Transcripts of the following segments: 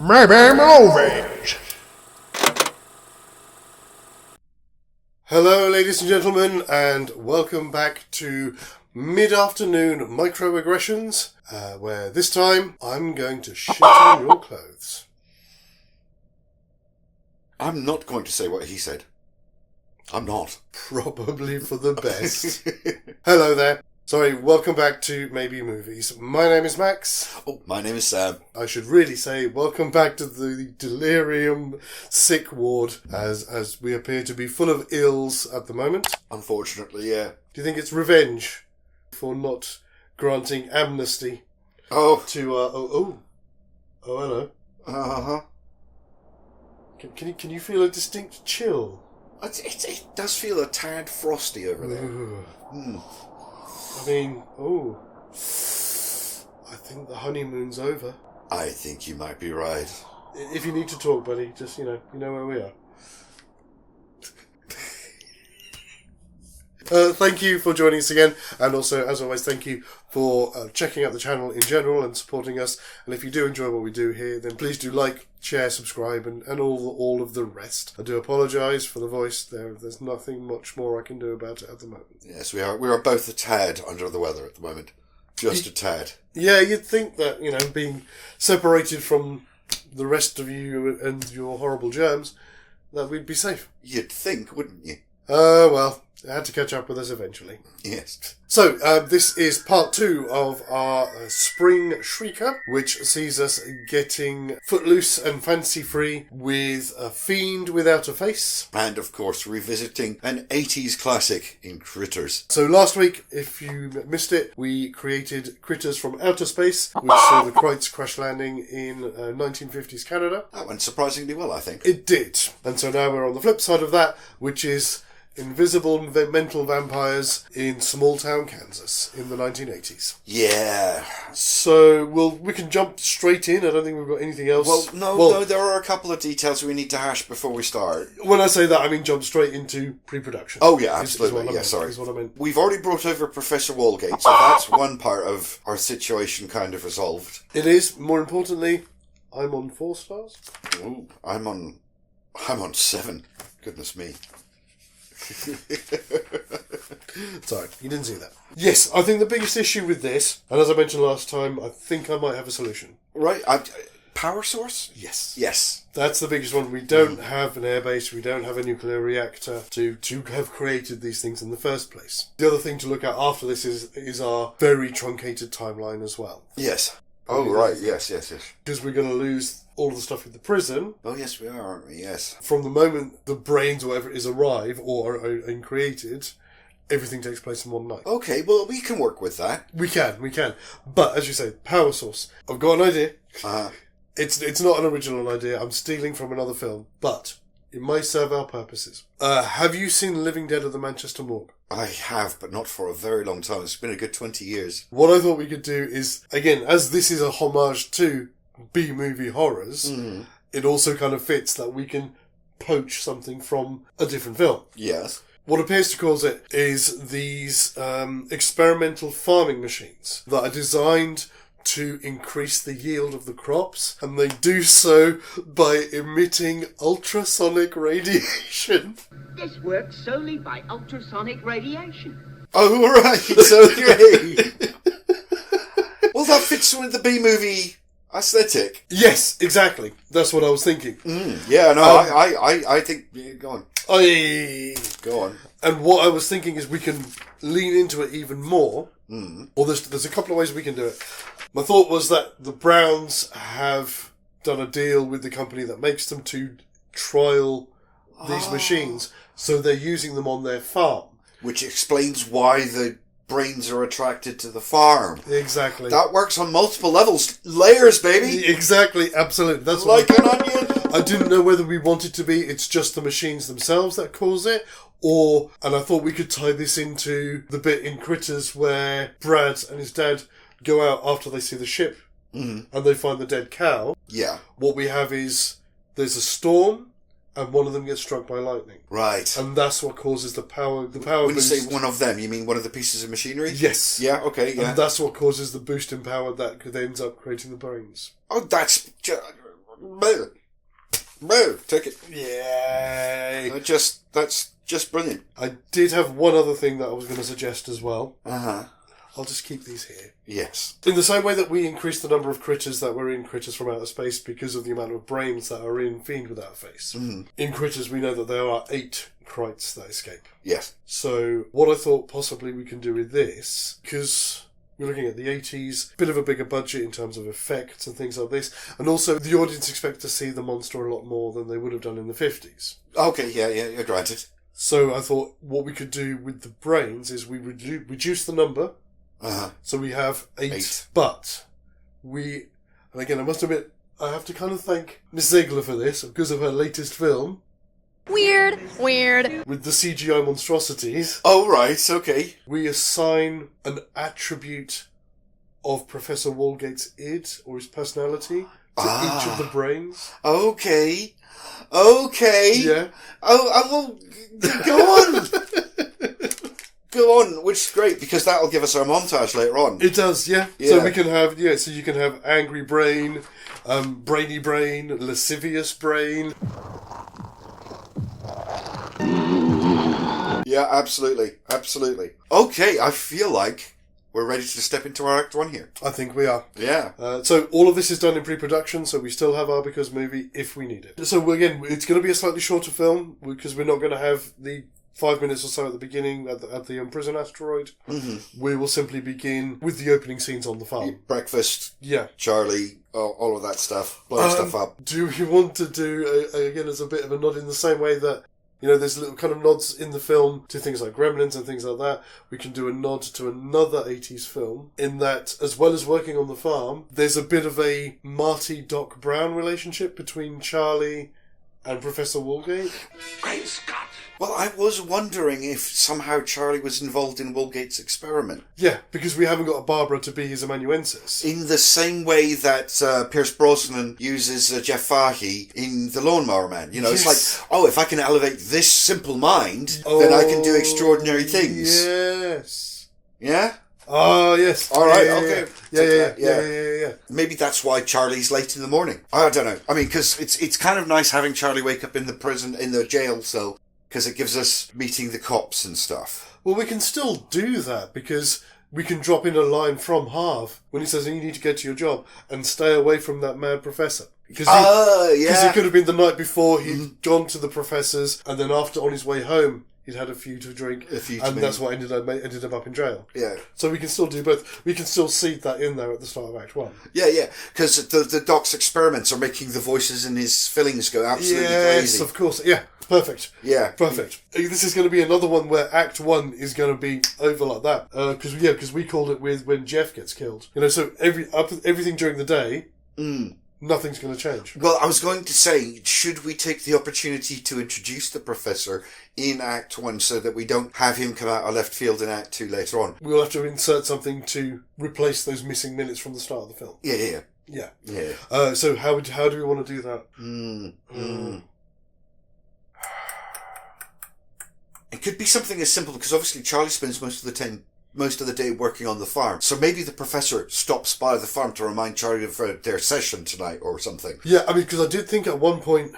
Maybe movies. Hello, ladies and gentlemen, and welcome back to Midafternoon Microaggressions, where this time I'm going to shit on your clothes. I'm not going to say what he said. I'm not. Probably for the best. Hello there. Sorry, welcome back to Maybe Movies. My name is Max. Oh, my name is Sam. I should really say welcome back to the delirium sick ward, as we appear to be full of ills at the moment. Unfortunately, yeah. Do you think it's revenge for not granting amnesty to hello. Uh-huh. Can you feel a distinct chill? It does feel a tad frosty over there. I mean, I think the honeymoon's over. I think you might be right. If you need to talk, buddy, just, you know where we are. Thank you for joining us again, and also, as always, thank you for checking out the channel in general and supporting us. And if you do enjoy what we do here, then please do like, share, subscribe, and all of the rest. I do apologise for the voice. There's nothing much more I can do about it at the moment. Yes, we are both a tad under the weather at the moment. Just a tad. Yeah, you'd think that, being separated from the rest of you and your horrible germs, that we'd be safe. You'd think, wouldn't you? Well, it had to catch up with us eventually. Yes. So, this is part 2 of our Spring Shrieker, which sees us getting footloose and fancy-free with a fiend without a face. And, of course, revisiting an 80s classic in Critters. So last week, if you missed it, we created Critters from Outer Space, which saw the Kreitz crash landing in 1950s Canada. That went surprisingly well, I think. It did. And so now we're on the flip side of that, which is invisible mental vampires in small town Kansas in the 1980s. Yeah. So we can jump straight in. I don't think we've got anything else. Well, no, there are a couple of details we need to hash before we start. When I say that, I mean jump straight into pre-production. Oh yeah, absolutely. Sorry. Is what I meant. We've already brought over Professor Walgate, so that's one part of our situation kind of resolved. It is. More importantly, I'm on 4 stars. Ooh, I'm on 7. Goodness me. Sorry, you didn't see that. Yes, I think the biggest issue with this, and as I mentioned last time, I think I might have a solution. Right, power source? Yes. That's the biggest one. We don't have an airbase, we don't have a nuclear reactor to have created these things in the first place. The other thing to look at after this is our very truncated timeline as well. Yes. Oh, right, yes. Because we're going to lose all of the stuff in the prison. Oh, yes, we are, aren't we? Yes. From the moment the brains or whatever it is arrive or are created, everything takes place in one night. Okay, well, we can work with that. We can. But, as you say, power source. I've got an idea. It's not an original idea. I'm stealing from another film. But it may serve our purposes. Have you seen Living Dead at the Manchester Morgue? I have, but not for a very long time. It's been a good 20 years. What I thought we could do is, again, as this is a homage to B-movie horrors, it also kind of fits that we can poach something from a different film. Yes. What appears to cause it is these experimental farming machines that are designed to increase the yield of the crops, and they do so by emitting ultrasonic radiation. This works solely by ultrasonic radiation. Oh, right, okay. Well, that fits with the B-movie aesthetic. Yes, exactly. That's what I was thinking. Yeah, no, I think... Go on. Go on. And what I was thinking is we can lean into it even more. Or there's a couple of ways we can do it. My thought was that the Browns have done a deal with the company that makes them to trial these machines, so they're using them on their farm. Which explains why the brains are attracted to the farm. Exactly. That works on multiple levels. Layers, baby! Exactly, absolutely. That's like an onion! I didn't know whether we wanted to be, it's just the machines themselves that cause it, and I thought we could tie this into the bit in Critters where Brad and his dad go out after they see the ship and they find the dead cow. Yeah. What we have is there's a storm and one of them gets struck by lightning. Right. And that's what causes the power When boost. you say one of them, you mean one of the pieces of machinery? Yes. Yeah, okay, yeah. And that's what causes the boost in power that ends up creating the brains. Oh, that's... Take it. Yay! That's just brilliant. I did have one other thing that I was going to suggest as well. Uh-huh. I'll just keep these here. Yes. In the same way that we increased the number of critters that were in Critters from Outer Space because of the amount of brains that are in Fiend Without a Face. Mm. In Critters, we know that there are 8 Krites that escape. Yes. So, what I thought possibly we can do with this, because we're looking at the 80s, bit of a bigger budget in terms of effects and things like this, and also the audience expect to see the monster a lot more than they would have done in the 50s. Okay, yeah, granted. So I thought what we could do with the brains is we reduce the number. Uh-huh. So we have 8. But and again, I must admit, I have to kind of thank Miss Ziegler for this because of her latest film. Weird. With the CGI monstrosities. Oh, right, okay. We assign an attribute of Professor Walgate's id, or his personality, to each of the brains. Okay. Yeah. Oh, go on. Go on, which is great, because that'll give us our montage later on. It does, yeah. So we can have, so you can have angry brain, brainy brain, lascivious brain. Yeah, absolutely. Okay, I feel like we're ready to step into our Act 1 here. I think we are. Yeah. So all of this is done in pre-production, so we still have our Because movie if we need it. So again, it's going to be a slightly shorter film, because we're not going to have the 5 minutes or so at the beginning at the prison asteroid. Mm-hmm. We will simply begin with the opening scenes on the farm. Breakfast, Yeah. Charlie, all of that stuff, blowing stuff up. Do we want to do, again, as a bit of a nod in the same way that, there's little kind of nods in the film to things like Gremlins and things like that. We can do a nod to another 80s film in that, as well as working on the farm, there's a bit of a Marty Doc Brown relationship between Charlie and Professor Walgate. Great Scott! Well, I was wondering if somehow Charlie was involved in Walgate's experiment. Yeah, because we haven't got a Barbara to be his amanuensis. In the same way that Pierce Brosnan uses Jeff Fahey in The Lawnmower Man. It's like, if I can elevate this simple mind, then I can do extraordinary things. Yes. Yeah? Oh, yes. All right, yeah, okay. Yeah. Maybe that's why Charlie's late in the morning. I don't know. I mean, because it's kind of nice having Charlie wake up in the prison, in the jail cell, because it gives us meeting the cops and stuff. Well, we can still do that, because we can drop in a line from Harv when he says you need to get to your job and stay away from that mad professor. Because it could have been the night before he'd gone to the professor's, and then after, on his way home, he'd had a few to drink, and that's what ended up in jail. Yeah. So we can still do both. We can still seed that in there at the start of Act 1. Yeah, because the doc's experiments are making the voices in his fillings go absolutely crazy. Yes, of course. Yeah, perfect. Yeah. Perfect. This is going to be another one where Act 1 is going to be over like that. Because we called it with when Jeff gets killed. So everything during the day... Nothing's going to change. Well, I was going to say, should we take the opportunity to introduce the Professor in Act 1 so that we don't have him come out of left field in Act 2 later on? We'll have to insert something to replace those missing minutes from the start of the film. Yeah. So how do we want to do that? It could be something as simple, because obviously Charlie spends most of the day working on the farm. So maybe the Professor stops by the farm to remind Charlie of their session tonight or something. Yeah, I mean, because I did think at one point,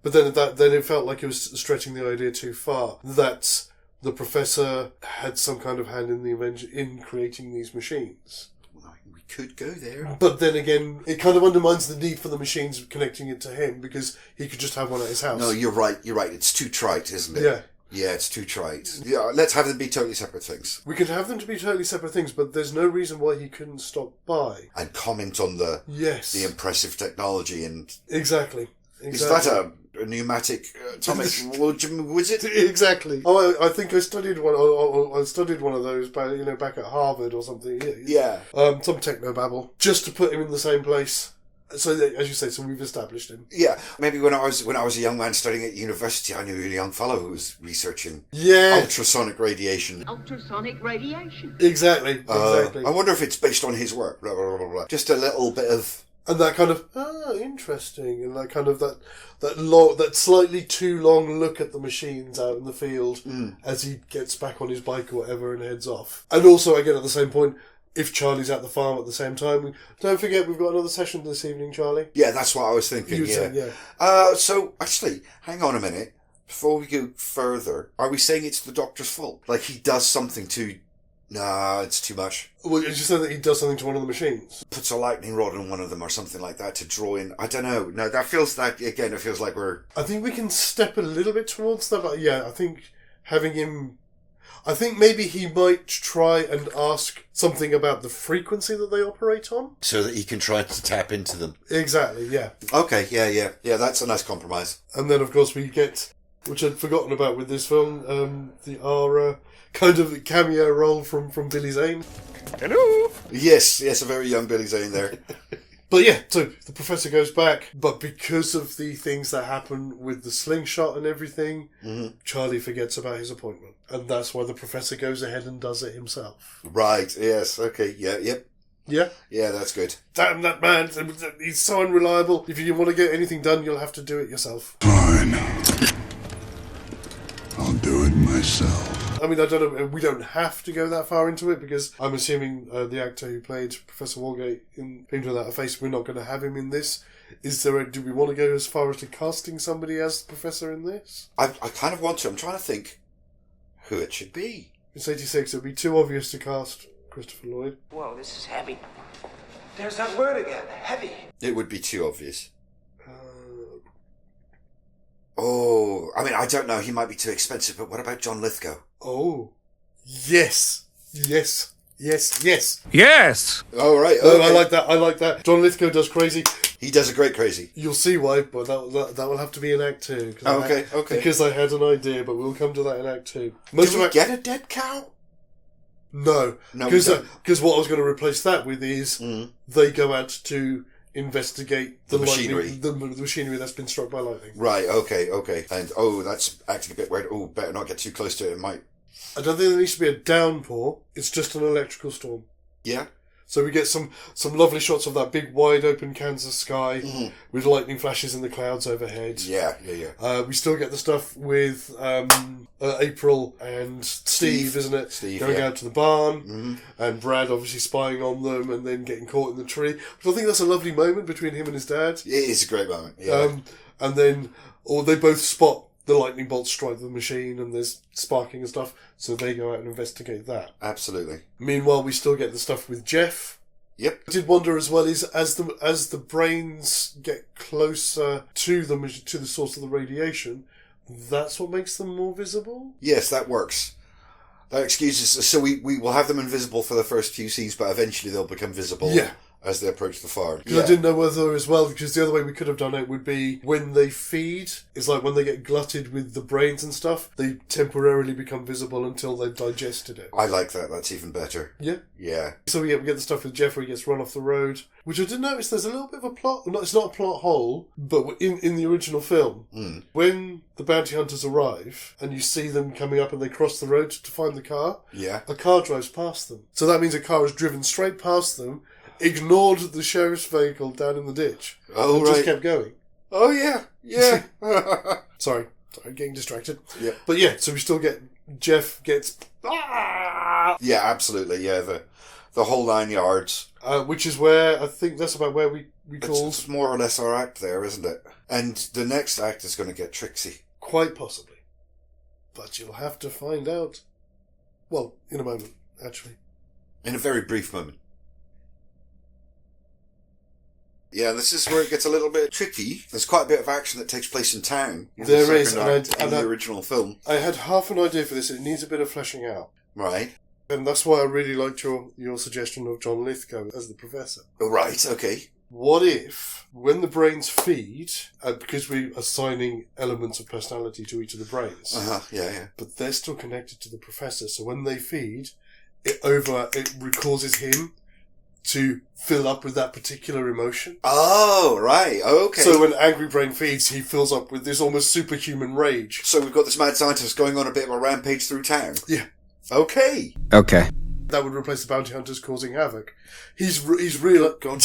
but then it felt like it was stretching the idea too far, that the Professor had some kind of hand in creating these machines. We could go there. But then again, it kind of undermines the need for the machines connecting it to him, because he could just have one at his house. No, you're right. It's too trite, isn't it? Yeah. Yeah, it's too trite. Yeah, let's have them be totally separate things. We could have them to be totally separate things, but there's no reason why he couldn't stop by. And comment on the impressive technology and... Exactly. Is that a pneumatic atomic wizard? Exactly. Oh, I think I studied one. I studied one of those back at Harvard or something. Yeah. Some technobabble, just to put him in the same place. So, as you say, we've established him. Yeah, maybe when I was a young man studying at university, I knew a young fellow who was researching ultrasonic radiation. Ultrasonic radiation. Exactly. I wonder if it's based on his work. Blah, blah, blah, blah. Just a little bit of... And that kind of, interesting, and that kind of that slightly too long look at the machines out in the field as he gets back on his bike or whatever and heads off. And also, again, at the same point, if Charlie's at the farm at the same time. Don't forget, we've got another session this evening, Charlie. Yeah, that's what I was thinking. You Yeah. said, yeah. So actually, hang on a minute. Before we go further, are we saying it's the Doctor's fault? Like he does something to... Nah, it's too much. Well, you just said that he does something to one of the machines. Puts a lightning rod on one of them or something like that to draw in... I don't know. No, that feels like... Again, it feels like we're... I think we can step a little bit towards that, but yeah, I think having him... I think maybe he might try and ask something about the frequency that they operate on. So that he can try to tap into them. Exactly, yeah. Okay, yeah. Yeah, that's a nice compromise. And then, of course, we get, which I'd forgotten about with this film, our kind of cameo role from Billy Zane. Hello. Yes, a very young Billy Zane there. But yeah, so the Professor goes back, but because of the things that happen with the slingshot and everything, Charlie forgets about his appointment. And that's why the Professor goes ahead and does it himself. Right, yes, okay, yep. Yeah? Yeah, that's good. Damn that man, he's so unreliable. If you want to get anything done, you'll have to do it yourself. Fine. I'll do it myself. I mean, I don't know, we don't have to go that far into it, because I'm assuming the actor who played Professor Walgate in Painted Without a Face, we're not going to have him in this. Do we want to go as far as to casting somebody as the Professor in this? I kind of want to. I'm trying to think who it should be. It's 86, it would be too obvious to cast Christopher Lloyd. Whoa, this is heavy. There's that word again, heavy. It would be too obvious. Oh, I mean, I don't know. He might be too expensive, but what about John Lithgow? Oh, yes. Yes. Oh, right. Oh, Okay. I like that. John Lithgow does crazy. He does a great crazy. You'll see why, but that will have to be in Act 2. Okay. Because I had an idea, but we'll come to that in Act 2. Did we get a dead cow? No, we because don't. what I was going to replace that with is they go out to investigate the machinery. the machinery that's been struck by lightning. Right, okay. And, that's acting a bit weird. Oh, better not get too close to it. It might... I don't think there needs to be a downpour. It's just an electrical storm. Yeah? So we get some lovely shots of that big wide open Kansas sky with lightning flashes in the clouds overhead. Yeah. We still get the stuff with April and Steve, isn't it? Steve, going yeah. out to the barn, and Brad obviously spying on them and then getting caught in the tree. But I think that's a lovely moment between him and his dad. It is a great moment, yeah. And then, they both spot the lightning bolt strike the machine and there's sparking and stuff, so they go out and investigate that. Absolutely. Meanwhile, we still get the stuff with Jeff. Yep. I did wonder as well, is as the brains get closer to the source of the radiation, that's what makes them more visible? Yes, that works. That excuses... So we will have them invisible for the first few scenes, but eventually they'll become visible. Yeah. As they approach the farm. Because I didn't know whether as well, because the other way we could have done it would be when they feed, it's like when they get glutted with the brains and stuff, they temporarily become visible until they've digested it. I like that, that's even better. Yeah. Yeah. So we get the stuff with Jeff where he gets run off the road, which I did notice there's a little bit of a plot, it's not a plot hole, but in the original film, when the bounty hunters arrive and you see them coming up and they cross the road to find the car, a car drives past them. So that means a car has driven straight past them, ignored the sheriff's vehicle down in the ditch. Oh, and right. just kept going. Oh, yeah. Sorry, getting distracted. Yeah. But yeah, so we still get... Jeff gets... Yeah, absolutely, yeah. The whole 9 yards. Which is where, I think that's about where we called... It's more or less our act there, isn't it? And the next act is going to get tricksy. Quite possibly. But you'll have to find out. Well, in a moment, actually. In a very brief moment. Yeah, this is where it gets a little bit tricky. There's quite a bit of action that takes place in town. There is, in the original film. I had half an idea for this. It needs a bit of fleshing out. Right. And that's why I really liked your suggestion of John Lithgow as the Professor. Oh, right, okay. What if, when the brains feed, because we're assigning elements of personality to each of the brains, yeah. but they're still connected to the Professor, so when they feed, it causes him to fill up with that particular emotion. Oh, right, okay. So when Angry Brain feeds, he fills up with this almost superhuman rage. So we've got this mad scientist going on a bit of a rampage through town. Yeah. Okay. That would replace the bounty hunters causing havoc. He's real. God,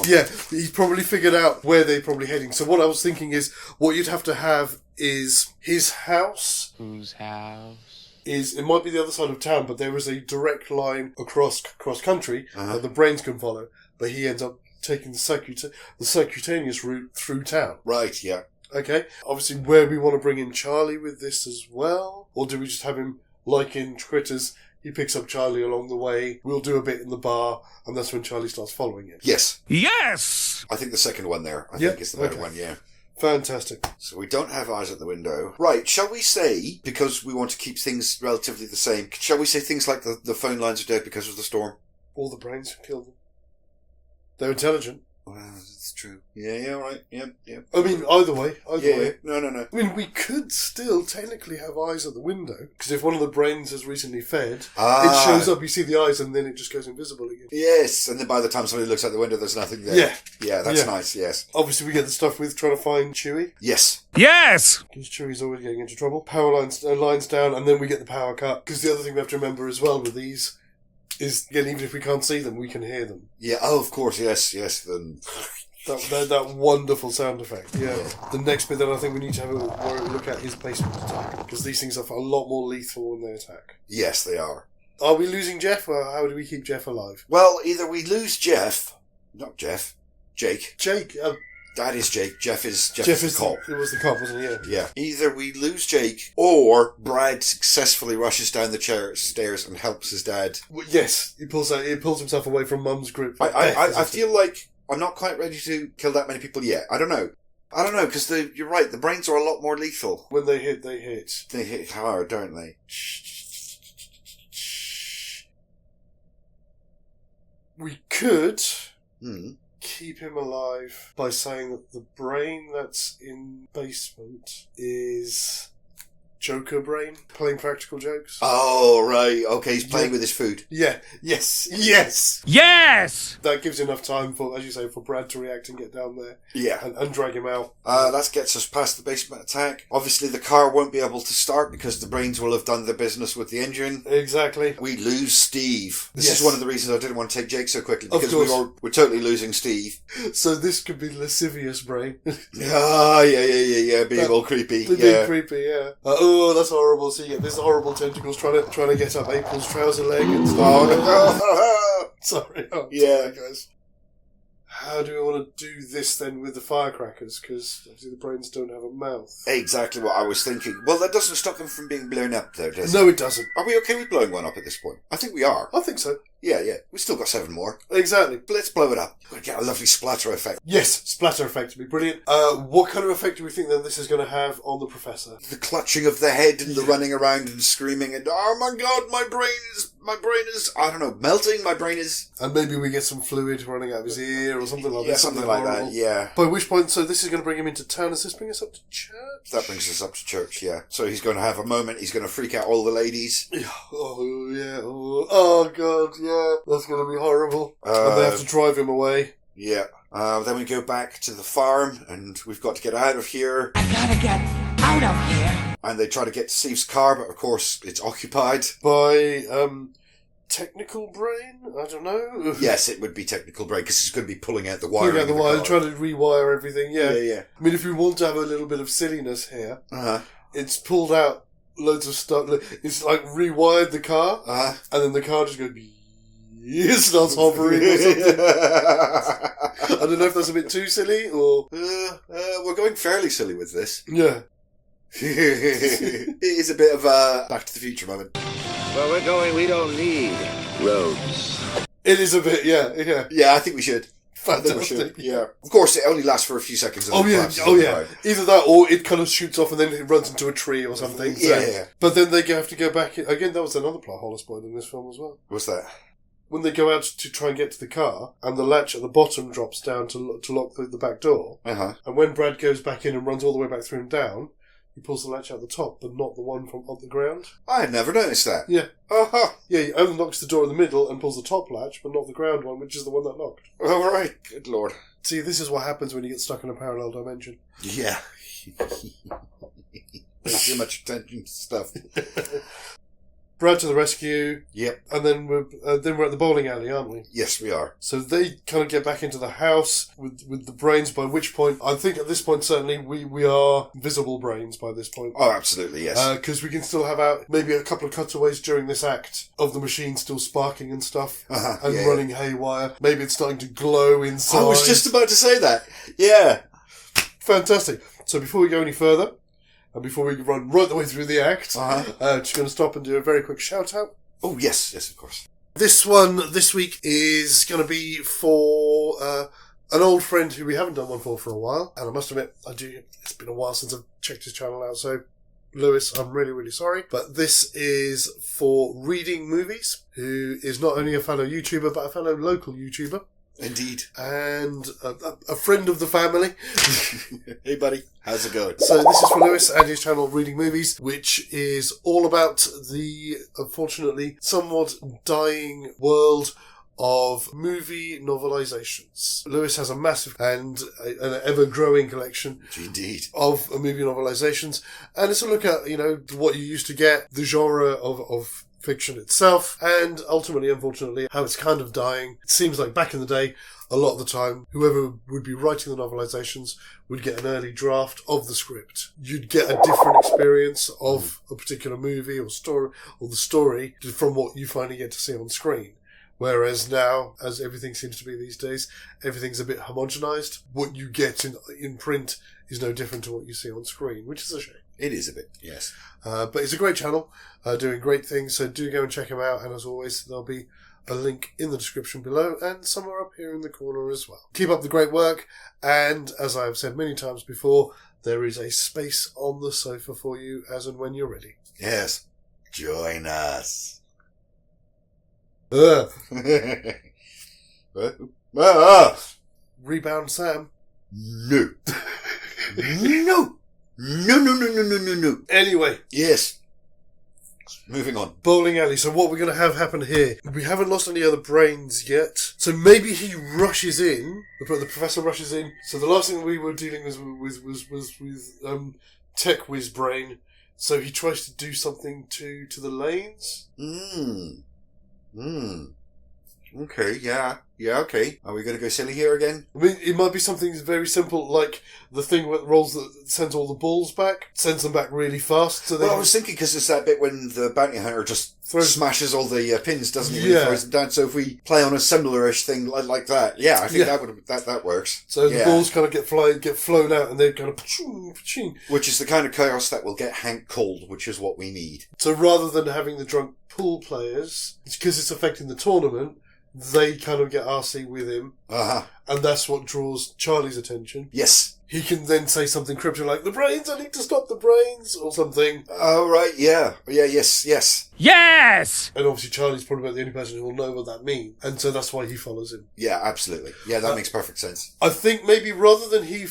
yeah. He's probably figured out where they're probably heading. So what I was thinking is, what you'd have to have is his house. Whose house? is it might be the other side of town, but there is a direct line across country that the brains can follow, but he ends up taking the circuitous route through town. Right, yeah. Okay? Obviously, where we want to bring in Charlie with this as well, or do we just have him, like in Critters, he picks up Charlie along the way, we'll do a bit in the bar, and that's when Charlie starts following him. Yes. Yes! I think the second one there, I think is the better one, yeah. Fantastic. So we don't have eyes at the window. Right, shall we say, because we want to keep things relatively the same, shall we say things like the phone lines are dead because of the storm? All the brains killed them. They're intelligent. Well, that's true. Yeah, right. Yeah. I mean, either way. No. I mean, we could still technically have eyes at the window, because if one of the brains has recently fed, it shows up, you see the eyes, and then it just goes invisible again. Yes, and then by the time somebody looks out the window, there's nothing there. Yeah, that's nice, yes. Obviously, we get the stuff with trying to find Chewie. Yes. Yes! Because Chewie's always getting into trouble. Power lines down, and then we get the power cut. Because the other thing we have to remember as well with these is, again, even if we can't see them, we can hear them. Yeah, of course, yes. Then That wonderful sound effect. Yeah. The next bit that I think we need to have a look at is basement attack. Because these things are a lot more lethal when they attack. Yes, they are. Are we losing Jeff, or how do we keep Jeff alive? Well, either we lose Jake. Jake. That is Jake. Jeff is the cop. It was the cop, wasn't it? Yeah. Either we lose Jake, or Brad successfully rushes down the stairs and helps his dad. Well, yes, he pulls himself away from Mum's grip. I feel like I'm not quite ready to kill that many people yet. I don't know, because you're right, the brains are a lot more lethal. When they hit, they hit. They hit hard, don't they? We could keep him alive by saying that the brain that's in basement is Joker brain, playing practical jokes. Oh, right. Okay, he's playing with his food. Yeah. Yes! That gives enough time for, as you say, for Brad to react and get down there. Yeah. And drag him out. That gets us past the basement attack. Obviously, the car won't be able to start because the brains will have done their business with the engine. Exactly. We lose Steve. This Yes. is one of the reasons I didn't want to take Jake so quickly, Of because course. we're totally losing Steve. So this could be lascivious brain. Yeah, being all creepy. Being creepy, yeah. Oh, that's horrible. So you get this horrible tentacles trying to get up April's trouser leg and stuff. Oh, no. Sorry. Oh, Yeah. sorry, guys. How do we want to do this then with the firecrackers? Because obviously the brains don't have a mouth. Exactly what I was thinking. Well, that doesn't stop them from being blown up, though, does it? No, it doesn't. Are we okay with blowing one up at this point? I think we are. I think so. Yeah. We've still got 7 more. Exactly. But let's blow it up. We'll get a lovely splatter effect. Yes, splatter effect would be brilliant. What kind of effect do we think that this is going to have on the Professor? The clutching of the head and the running around and screaming and, oh my god, my brain is, I don't know, melting, my brain is... And maybe we get some fluid running out of his ear or something like that. Yeah, something like horrible. that, yeah. By which point, so this is going to bring him into town. Does this bring us up to church? That brings us up to church, yeah. So he's going to have a moment, he's going to freak out all the ladies. Oh, yeah. Oh, God, yeah. That's going to be horrible. And they have to drive him away. Yeah. Then we go back to the farm, and we've got to get out of here. I gotta get out of here. And they try to get to Steve's car, but of course it's occupied. By, technical brain? I don't know. Yes, it would be technical brain, because he's going to be pulling out the wire. Pulling out the wire, trying to rewire everything, yeah. Yeah. I mean, if we want to have a little bit of silliness here, Uh-huh. it's pulled out loads of stuff. It's like rewired the car, Uh-huh. and then the car just goes, it starts hovering or something. I don't know if that's a bit too silly, or... We're going fairly silly with this. Yeah. It is a bit of a Back to the Future moment. Where we're going, we don't need roads. It is a bit, yeah. Yeah, I think we should. Fantastic. Yeah. Of course, it only lasts for a few seconds. And Oh then yeah, collapses oh on the yeah. road. Either that, or it kind of shoots off and then it runs into a tree or something. So. Yeah. But then they have to go back in. Again, that was another plot hole spoiled in this film as well. What's that? When they go out to try and get to the car, and the latch at the bottom drops down to lock the back door, Uh-huh. and when Brad goes back in and runs all the way back through and down, he pulls the latch out the top, but not the one from on the ground. I had never noticed that. Yeah. Uh-huh. Yeah, he only locks the door in the middle and pulls the top latch, but not the ground one, which is the one that locked. All right. Good lord. See, this is what happens when you get stuck in a parallel dimension. Yeah. Pay too much attention to stuff. Brad to the rescue. Yep. And then we're at the bowling alley, aren't we? Yes, we are. So they kind of get back into the house with the brains, by which point, I think at this point, certainly, we are visible brains by this point. Oh, absolutely, yes. Because we can still have out maybe a couple of cutaways during this act of the machine still sparking and stuff and running haywire. Maybe it's starting to glow inside. I was just about to say that. Yeah. Fantastic. So before we go any further, and before we run right the way through the act, just going to stop and do a very quick shout out. Oh, yes, of course. This one this week is going to be for an old friend who we haven't done one for a while. And I must admit, it's been a while since I've checked his channel out. So, Lewis, I'm really, really sorry. But this is for Reading Movies, who is not only a fellow YouTuber, but a fellow local YouTuber. Indeed. And a friend of the family. Hey, buddy. How's it going? So this is for Lewis and his channel Reading Movies, which is all about the, unfortunately, somewhat dying world of movie novelizations. Lewis has a massive and an ever-growing collection Indeed. of movie novelizations. And it's a look at, what you used to get, the genre of fiction itself, and ultimately, unfortunately, how it's kind of dying. It seems like back in the day, a lot of the time, whoever would be writing the novelizations would get an early draft of the script. You'd get a different experience of a particular movie or story, or the story, from what you finally get to see on screen. Whereas now, as everything seems to be these days, everything's a bit homogenized. What you get in print is no different to what you see on screen, which is a shame. It is a bit, yes. But it's a great channel, doing great things, so do go and check him out, and as always, there'll be a link in the description below, and somewhere up here in the corner as well. Keep up the great work, and as I've said many times before, there is a space on the sofa for you as and when you're ready. Yes. Join us. Rebound Sam. No. No. No. Anyway. Yes. Moving on. Bowling alley. So what we're going to have happen here, we haven't lost any other brains yet. So maybe he rushes in, the professor rushes in. So the last thing we were dealing with was Tech Whiz Brain. So he tries to do something to the lanes. Okay, yeah, okay. Are we going to go silly here again? I mean, it might be something very simple, like the thing that sends all the balls back, sends them back really fast. So I was thinking, because it's that bit when the bounty hunter just smashes all the pins, doesn't he? When he throws them down. So if we play on a similar-ish thing like that, I think that works. So the balls kind of get flown out, and they kind of which is the kind of chaos that will get Hank cold, which is what we need. So rather than having the drunk pool players, because it's affecting the tournament, they kind of get RC with him. And that's what draws Charlie's attention. Yes. He can then say something cryptic like, "The brains, I need to stop the brains," or something. Oh, right, yeah. Yes. Yes! And obviously Charlie's probably about the only person who will know what that means. And so that's why he follows him. Yeah, absolutely. Yeah, that makes perfect sense. I think maybe rather than I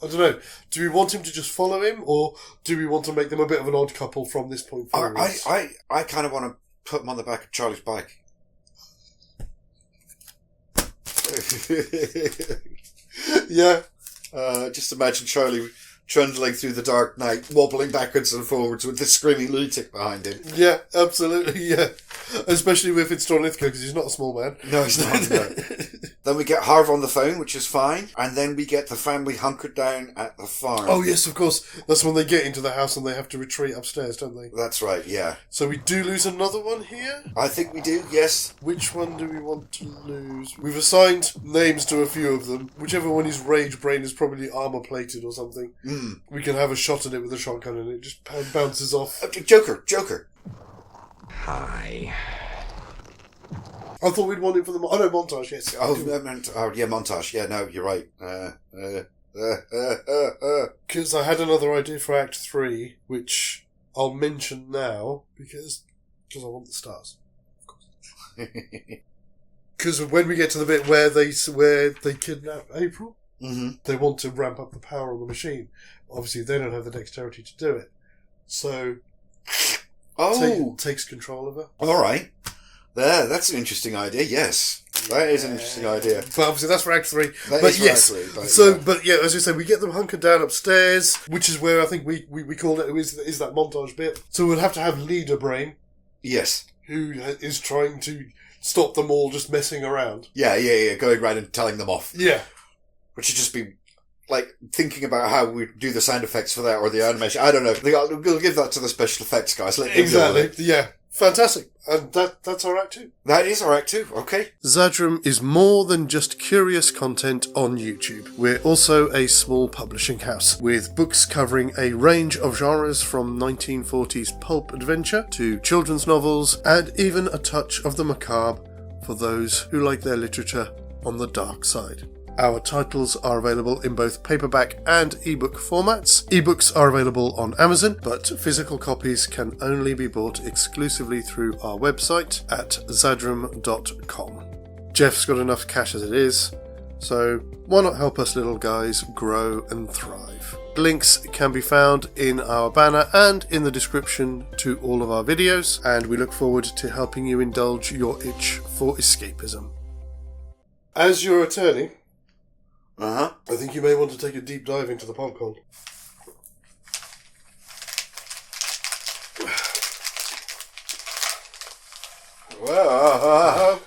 don't know. Do we want him to just follow him, or do we want to make them a bit of an odd couple from this point forward? I kind of want to put him on the back of Charlie's bike. Yeah. Just imagine Charlie trundling through the dark night, wobbling backwards and forwards with the screaming lunatic behind him. Yeah, absolutely, yeah. Especially if it's John Lithgow, because he's not a small man. No, he's not. No. Then we get Harv on the phone, which is fine. And then we get the family hunkered down at the farm. Oh, yes, of course. That's when they get into the house and they have to retreat upstairs, don't they? That's right, yeah. So we do lose another one here? I think we do, yes. Which one do we want to lose? We've assigned names to a few of them. Whichever one is Rage Brain is probably armour-plated or something. We can have a shot at it with a shotgun and it just bounces off. Joker. Hi. I thought we'd want it for the... montage, yes. Montage. Yeah, no, you're right. Because I had another idea for Act 3, which I'll mention now, because I want the stars, of course. Because when we get to the bit where they kidnap April, they want to ramp up the power on the machine. Obviously, they don't have the dexterity to do it. So... takes control of her. All right. There, that's an interesting idea, yes. That is an interesting idea. But obviously that's for Act 3. That but is for yes. Act 3, But yeah, as you say, we get them hunkered down upstairs, which is where I think we called it, is that montage bit. So we'll have to have Leader Brain, Yes. who is trying to stop them all just messing around. Yeah, going around and telling them off. Yeah. Which would just be, like, thinking about how we do the sound effects for that or the animation. I don't know. We'll give that to the special effects guys. Let them deal Exactly. with it. Yeah. Fantastic. And that's our Act 2. That is our Act 2. Okay. Xadrum is more than just curious content on YouTube. We're also a small publishing house, with books covering a range of genres from 1940s pulp adventure to children's novels, and even a touch of the macabre for those who like their literature on the dark side. Our titles are available in both paperback and ebook formats. Ebooks are available on Amazon, but physical copies can only be bought exclusively through our website at xadrum.com. Jeff's got enough cash as it is, so why not help us little guys grow and thrive? Links can be found in our banner and in the description to all of our videos, and we look forward to helping you indulge your itch for escapism. As your attorney, Uh-huh. I think you may want to take a deep dive into the popcorn. Whoa.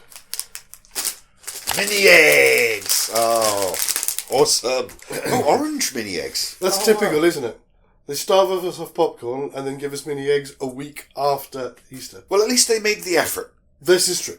Mini eggs! Oh, awesome. Oh, orange mini eggs. That's typical, isn't it? They starve us off popcorn and then give us mini eggs a week after Easter. Well, at least they made the effort. This is true.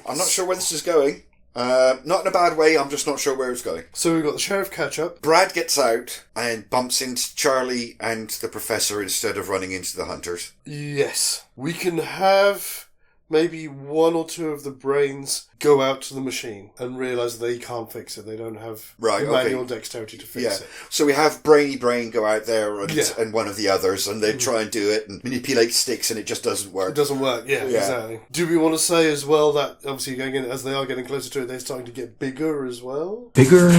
I'm not sure where this is going. Not in a bad way, I'm just not sure where it's going. So we've got the sheriff catch-up. Brad gets out and bumps into Charlie and the professor instead of running into the hunters. Yes. We can have maybe one or two of the brains go out to the machine and realise they can't fix it. They don't have manual dexterity to fix it. So we have Brainy Brain go out there and one of the others, and they try and do it and manipulate sticks, and it just doesn't work. It doesn't work, yeah, exactly. Do we want to say as well that, obviously, as they are getting closer to it, they're starting to get bigger as well? Bigger.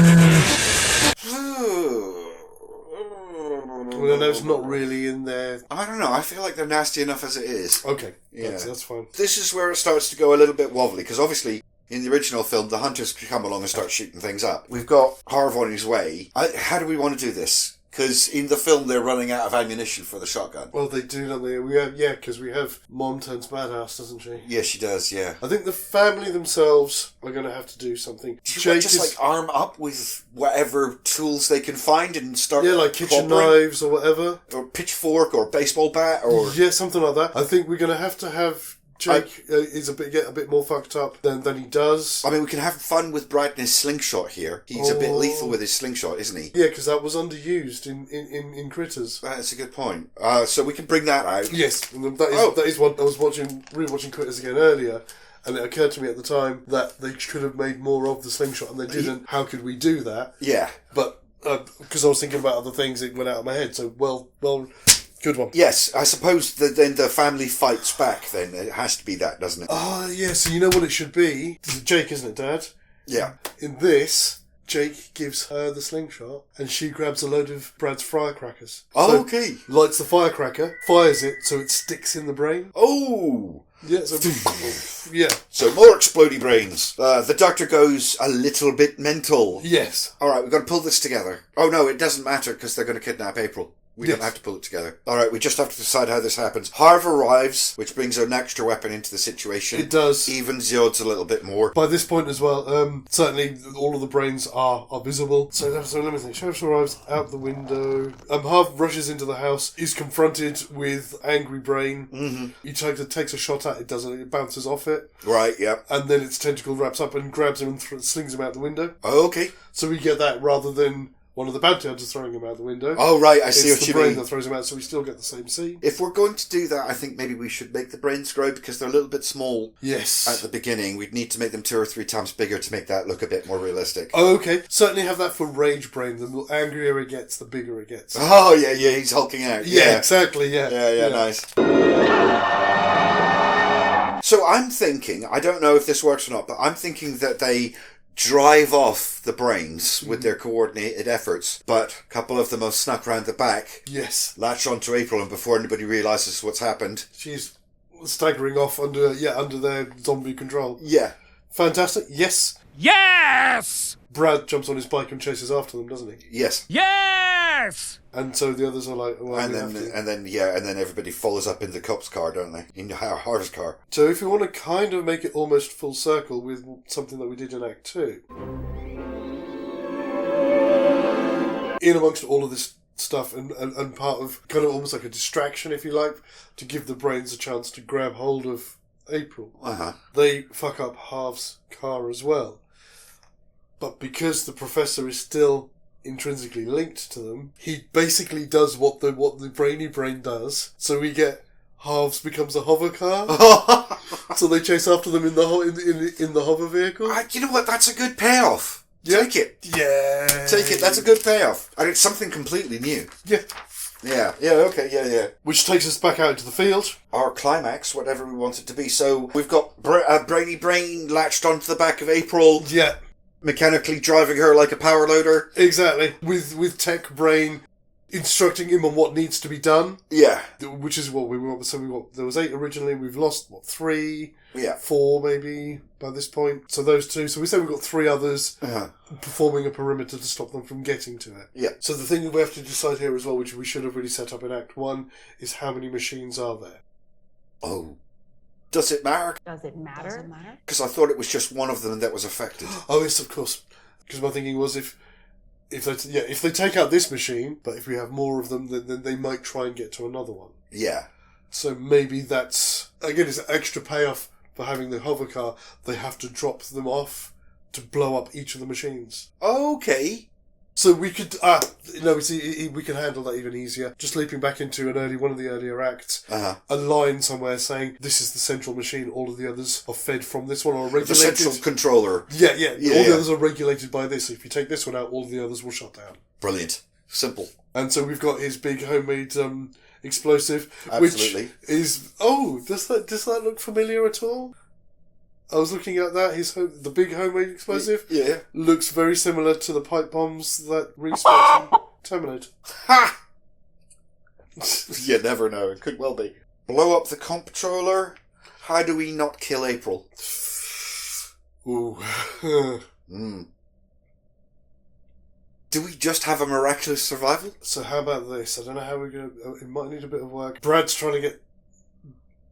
Well, I know it's not really in there. I don't know. I feel like they're nasty enough as it is. Okay, Yeah. that's fine. This is where it starts to go a little bit wobbly, because obviously in the original film, the hunters could come along and start shooting things up. We've got Harv on his way. How do we want to do this? Because in the film, they're running out of ammunition for the shotgun. Well, they do, don't they? Because we have Mom turns badass, doesn't she? Yeah, she does, yeah. I think the family themselves are going to have to do something. Jake just arm up with whatever tools they can find and start... Yeah, like kitchen knives or whatever. Or pitchfork or baseball bat or... Yeah, something like that. I think we're going to have Jake get a bit more fucked up than he does. I mean, we can have fun with Brad and his slingshot here. He's a bit lethal with his slingshot, isn't he? Yeah, because that was underused in Critters. That's a good point. So we can bring that out. Yes, and that is one. I was rewatching Critters again earlier, and it occurred to me at the time that they could have made more of the slingshot, and they didn't. How could we do that? Yeah. But because I was thinking about other things, it went out of my head. So well. Good one. Yes, I suppose then the family fights back, then. It has to be that, doesn't it? Oh, yeah, so you know what it should be? It's Jake, isn't it, Dad? Yeah. In this, Jake gives her the slingshot, and she grabs a load of Brad's firecrackers. Oh, okay. Lights the firecracker, fires it so it sticks in the brain. Oh! Yeah, so... yeah. So more explodey brains. The doctor goes a little bit mental. Yes. Alright, we've got to pull this together. Oh, no, it doesn't matter, because they're going to kidnap April. We don't have to pull it together. Alright, we just have to decide how this happens. Harv arrives, which brings an extra weapon into the situation. It does. Evens the odds a little bit more. By this point as well, certainly all of the brains are visible. So let me think. Sheriff arrives out the window. Harv rushes into the house. Is confronted with Angry Brain. Mm-hmm. He takes a shot at it. It bounces off it. Right, yeah. And then its tentacle wraps up and grabs him and slings him out the window. Oh, okay. So we get that rather than one of the bounty hunters throwing him out the window. Oh, right, I see what you mean. It's the brain that throws him out, so we still get the same scene. If we're going to do that, I think maybe we should make the brains grow, because they're a little bit small. Yes. At the beginning. We'd need to make them 2 or 3 times bigger to make that look a bit more realistic. Oh, okay. Certainly have that for Rage Brain. The angrier it gets, the bigger it gets. Oh, yeah, he's hulking out. Yeah, exactly, yeah. Yeah, nice. So I'm thinking, I don't know if this works or not, but I'm thinking that they drive off the brains with their coordinated efforts, but a couple of them have snuck round the back. Yes. Latch onto April, and before anybody realises what's happened, she's staggering off under their zombie control. Yeah. Fantastic. Yes. Yes! Brad jumps on his bike and chases after them, doesn't he? Yes. Yes! And so the others are like, well, And we have then, to. and then everybody follows up in the cop's car, don't they? In the Harvest car. So if you want to kind of make it almost full circle with something that we did in Act 2, in amongst all of this stuff and part of kind of almost like a distraction, if you like, to give the brains a chance to grab hold of April, they fuck up Harv's car as well. But because the professor is still intrinsically linked to them, he basically does what the brainy brain does. So we get Harv's becomes a hover car. So they chase after them in the hover vehicle. You know what? That's a good payoff. Yeah. Take it. Yeah. Take it. That's a good payoff. And it's something completely new. Yeah. Yeah. Yeah. Okay. Yeah. Yeah. Which takes us back out into the field. Our climax, whatever we want it to be. So we've got Brainy Brain latched onto the back of April. Yeah. Mechanically driving her like a power loader. Exactly. With Tech Brain instructing him on what needs to be done. Yeah. Which is what we want. So there was 8 originally. We've lost, 3? Yeah. 4 maybe by this point. So those 2. So we say we've got 3 others performing a perimeter to stop them from getting to it. Yeah. So the thing that we have to decide here as well, which we should have really set up in Act 1, is how many machines are there? Oh. Does it matter? Does it matter? Because I thought it was just one of them that was affected. Oh yes, of course. Because my thinking was if they take out this machine, but if we have more of them, then they might try and get to another one. Yeah. So maybe that's, again, it's an extra payoff for having the hover car. They have to drop them off to blow up each of the machines. Okay. So we could, we can handle that even easier. Just leaping back into one of the earlier acts, a line somewhere saying, this is the central machine, all of the others are fed from this one or regulated. The central controller. Yeah. All the others are regulated by this. If you take this one out, all of the others will shut down. Brilliant. Simple. And so we've got his big homemade explosive, Absolutely. which is, does that look familiar at all? I was looking at that. The big homemade explosive looks very similar to the pipe bombs that Reese makes in Terminator. Ha! You never know. It could well be. Blow up the controller. How do we not kill April? Ooh. Do we just have a miraculous survival? So how about this? I don't know how we're going to... It might need a bit of work. Brad's trying to get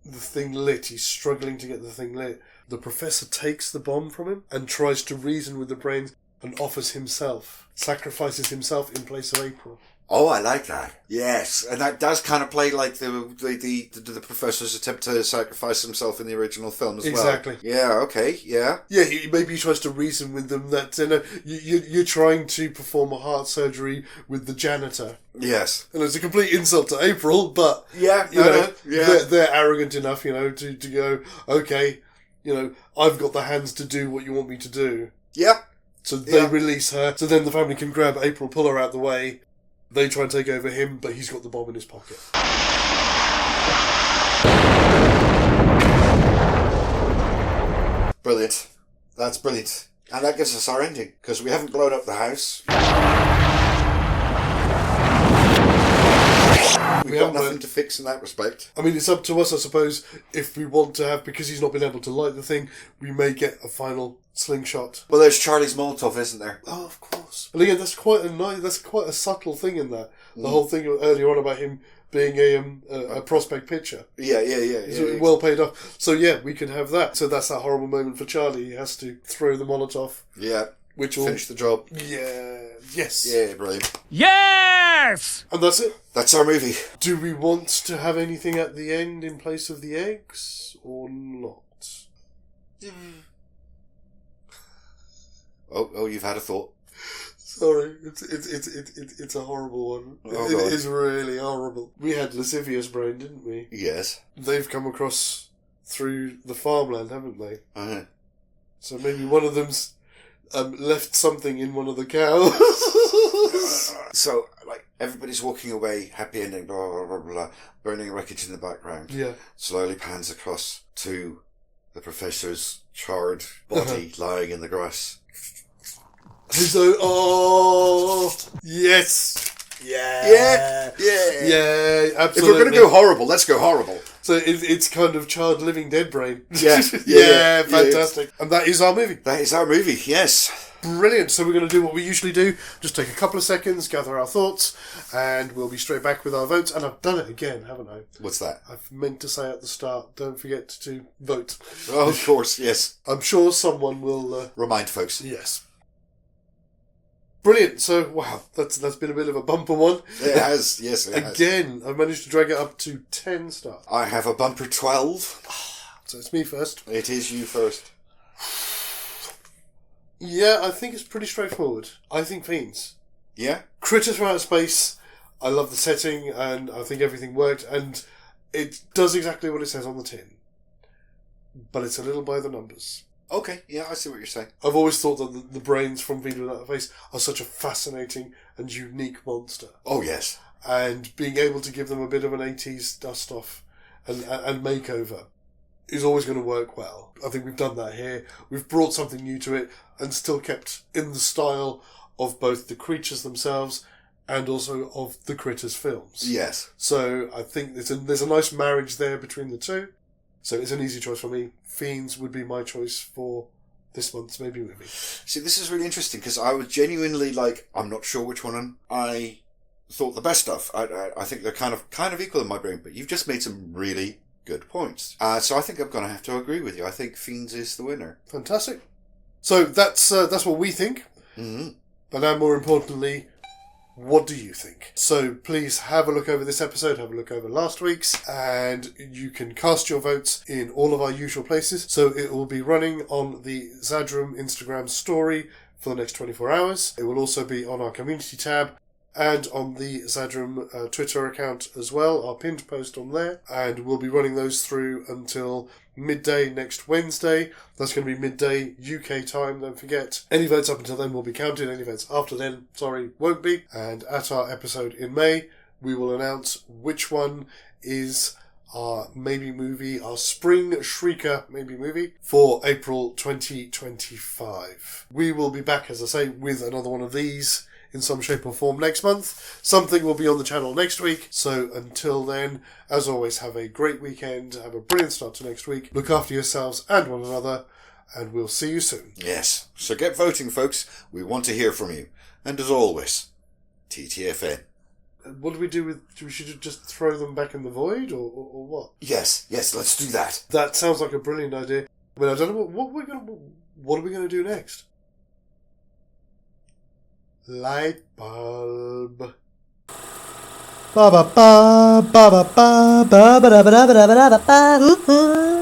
the thing lit. He's struggling to get the thing lit. The professor takes the bomb from him and tries to reason with the brains and offers himself. Sacrifices himself in place of April. Oh, I like that. Yes, and that does kind of play like the professor's attempt to sacrifice himself in the original film as well. Exactly. Yeah. Okay. Yeah. Yeah. Maybe he tries to reason with them that you're trying to perform a heart surgery with the janitor. Yes. And it's a complete insult to April, but yeah, they're arrogant enough, to go, okay, I've got the hands to do what you want me to do. Yep. So they release her. So then the family can grab April, pull her out the way. They try and take over him, but he's got the bomb in his pocket. Brilliant. That's brilliant. And that gives us our ending, because we haven't blown up the house. We've got nothing to fix in that respect. I mean, it's up to us, I suppose, if we want to have, because he's not been able to light the thing, we may get a final slingshot. Well, there's Charlie's Molotov, isn't there? Oh, of course. And again, that's quite a subtle thing in that. The whole thing earlier on about him being a prospect pitcher. Yeah. Well paid off. So yeah, we can have that. So that's that horrible moment for Charlie. He has to throw the Molotov. Yeah. Which will finish the job. Yeah. Yes. Yeah, brilliant. Yes! And that's it. That's our movie. Do we want to have anything at the end in place of the eggs or not? Oh, you've had a thought. Sorry, it's a horrible one. It is really horrible. We had Lascivious Brain, didn't we? Yes. They've come across through the farmland, haven't they? Uh-huh. So maybe one of them's left something in one of the cows. So, everybody's walking away, happy ending, blah, blah, blah, blah, blah, burning wreckage in the background. Yeah. Slowly pans across to the professor's charred body lying in the grass. So, yes. Yeah, absolutely. If we're going to go horrible, let's go horrible. So it's kind of Child Living Dead brain. Yeah. Yeah, fantastic. And that is our movie. That is our movie, yes. Brilliant. So we're going to do what we usually do. Just take a couple of seconds, gather our thoughts, and we'll be straight back with our votes. And I've done it again, haven't I? What's that? I've meant to say at the start, don't forget to vote. Oh, of course, yes. I'm sure someone will... Remind folks. Yes. Brilliant. So, wow, that's been a bit of a bumper one. It has, yes, it has. Again, I've managed to drag it up to 10 stars. I have a bumper 12. So it's me first. It is you first. Yeah, I think it's pretty straightforward. I think Fiends. Yeah? Critters from outer space. I love the setting, and I think everything worked, and it does exactly what it says on the tin. But it's a little by the numbers. Okay, yeah, I see what you're saying. I've always thought that the brains from Fiends from outer space are such a fascinating and unique monster. Oh, yes. And being able to give them a bit of an 80s dust-off and makeover is always going to work well. I think we've done that here. We've brought something new to it and still kept in the style of both the creatures themselves and also of the Critters films. Yes. So I think there's a nice marriage there between the two. So it's an easy choice for me. Fiends would be my choice for this month's maybe movie. See, this is really interesting because I was genuinely I'm not sure which one I thought the best of. I think they're kind of equal in my brain, but you've just made some really good points. So I think I'm going to have to agree with you. I think Fiends is the winner. Fantastic. So that's what we think. Mm-hmm. But now, more importantly, what do you think? So please have a look over this episode, have a look over last week's, and you can cast your votes in all of our usual places. So it will be running on the Xadrum Instagram story for the next 24 hours. It will also be on our community tab and on the Xadrum Twitter account as well, our pinned post on there. And we'll be running those through until midday next Wednesday. That's going to be midday UK time, don't forget. Any votes up until then will be counted. Any votes after then, won't be. And at our episode in May, we will announce which one is our maybe movie, our Spring Shrieker maybe movie for April 2025. We will be back, as I say, with another one of these in some shape or form next month. Something will be on the channel next week. So until then, as always, have a great weekend. Have a brilliant start to next week. Look after yourselves and one another. And we'll see you soon. Yes. So get voting, folks. We want to hear from you. And as always, TTFN. What do we do with... We should just throw them back in the void or what? Yes, let's do that. That sounds like a brilliant idea. I mean, I don't know what are we going to do next? Light bulb. Ba ba ba ba ba ba ba ba ba ba ba ba ba ba.